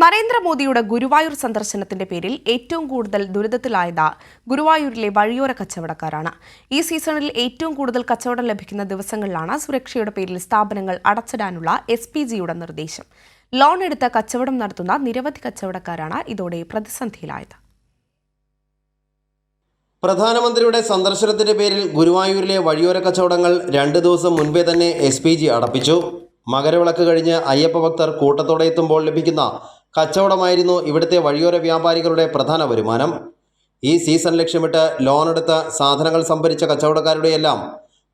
നരേന്ദ്രമോദിയുടെ ഗുരുവായൂർ സന്ദർശനത്തിന്റെ പേരിൽ ഏറ്റവും കൂടുതൽ ദുരിതത്തിലായത് ഗുരുവായൂരിലെ വഴിയോര കച്ചവടക്കാരാണ്. ഈ സീസണിൽ ഏറ്റവും കൂടുതൽ കച്ചവടം ലഭിക്കുന്ന ദിവസങ്ങളിലാണ് സുരക്ഷയുടെ പേരിൽ സ്ഥാപനങ്ങൾ അടച്ചിടാനുള്ള SPGയുടെ നിർദ്ദേശം. ലോൺ എടുത്ത് കച്ചവടം നടത്തുന്ന നിരവധി കച്ചവടക്കാരാണ് ഇതോടെ പ്രതിസന്ധിയിലായത്. പ്രധാനമന്ത്രിയുടെ സന്ദർശനത്തിന്റെ പേരിൽ ഗുരുവായൂരിലെ വഴിയോര കച്ചവടങ്ങൾ 2 ദിവസം മുൻപേ തന്നെ SPG അടപ്പിച്ചു. മകരവിളക്ക് കഴിഞ്ഞ് അയ്യപ്പ ഭക്തർ കൂട്ടത്തോടെ എത്തുമ്പോൾ ലഭിക്കുന്ന കച്ചവടമായിരുന്നു ഇവിടുത്തെ വഴിയോര വ്യാപാരികളുടെ പ്രധാന വരുമാനം. ഈ സീസൺ ലക്ഷ്യമിട്ട് ലോൺ എടുത്ത് സാധനങ്ങൾ സംഭരിച്ച കച്ചവടക്കാരുടെയെല്ലാം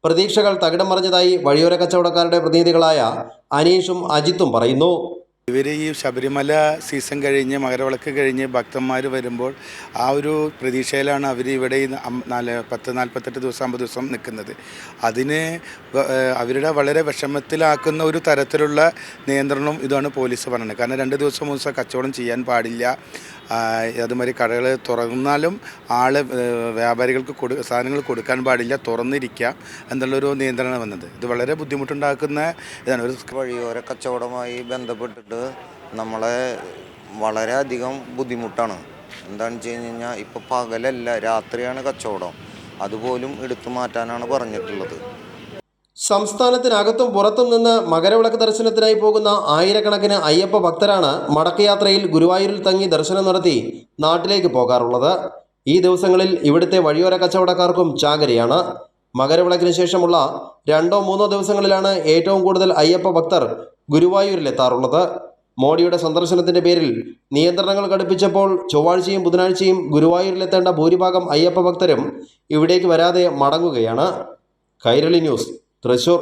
പ്രതീക്ഷകൾ തകിടം മറിഞ്ഞതായി വഴിയോര കച്ചവടക്കാരുടെ പ്രതിനിധികളായ അനീഷും അജിത്തും പറയുന്നു. ഇവർ ഈ ശബരിമല സീസൺ കഴിഞ്ഞ് മകരവിളക്ക് കഴിഞ്ഞ് ഭക്തന്മാർ വരുമ്പോൾ ആ ഒരു പ്രതീക്ഷയിലാണ് അവർ ഇവിടെ 40-48 ദിവസം 50 ദിവസം നിൽക്കുന്നത്. അതിന് അവരുടെ വളരെ വിഷമത്തിലാക്കുന്ന ഒരു തരത്തിലുള്ള നിയന്ത്രണം ഇതാണ് പോലീസ് പറയുന്നത്. കാരണം 2 ദിവസം 3 ദിവസം കച്ചവടം ചെയ്യാൻ പാടില്ല, അതുമാതിരി കടകൾ തുറന്നാലും വ്യാപാരികൾക്ക് സാധനങ്ങൾ കൊടുക്കാൻ പാടില്ല, തുറന്നിരിക്കാം എന്നുള്ളൊരു നിയന്ത്രണം വന്നത്. ഇത് വളരെ ബുദ്ധിമുട്ടുണ്ടാക്കുന്ന ഇതാണ്. ഒരു വഴിയോര കച്ചവടമായി ബന്ധപ്പെട്ടിട്ട് നമ്മളെ വളരെയധികം ബുദ്ധിമുട്ടാണ്. എന്താണെന്ന് വെച്ച് കഴിഞ്ഞാൽ ഇപ്പോൾ പകലല്ല, രാത്രിയാണ് കച്ചവടം. അതുപോലും എടുത്തു മാറ്റാനാണ് പറഞ്ഞിട്ടുള്ളത്. സംസ്ഥാനത്തിനകത്തും പുറത്തും നിന്ന് മകരവിളക്ക് ദർശനത്തിനായി പോകുന്ന ആയിരക്കണക്കിന് അയ്യപ്പ ഭക്തരാണ് മടക്കയാത്രയിൽ ഗുരുവായൂരിൽ തങ്ങി ദർശനം നടത്തി നാട്ടിലേക്ക് പോകാറുള്ളത്. ഈ ദിവസങ്ങളിൽ ഇവിടുത്തെ വഴിയോര കച്ചവടക്കാർക്കും ചാകരയാണ്. മകരവിളക്കിന് ശേഷമുള്ള 2-3 ദിവസങ്ങളിലാണ് ഏറ്റവും കൂടുതൽ അയ്യപ്പ ഭക്തർ ഗുരുവായൂരിലെത്താറുള്ളത്. മോഡിയുടെ സന്ദർശനത്തിന്റെ പേരിൽ നിയന്ത്രണങ്ങൾ കടുപ്പിച്ചപ്പോൾ ചൊവ്വാഴ്ചയും ബുധനാഴ്ചയും ഗുരുവായൂരിലെത്തേണ്ട ഭൂരിഭാഗം അയ്യപ്പ ഭക്തരും ഇവിടേക്ക് വരാതെ മടങ്ങുകയാണ്. കൈരളി ന്യൂസ്, തൃശൂർ.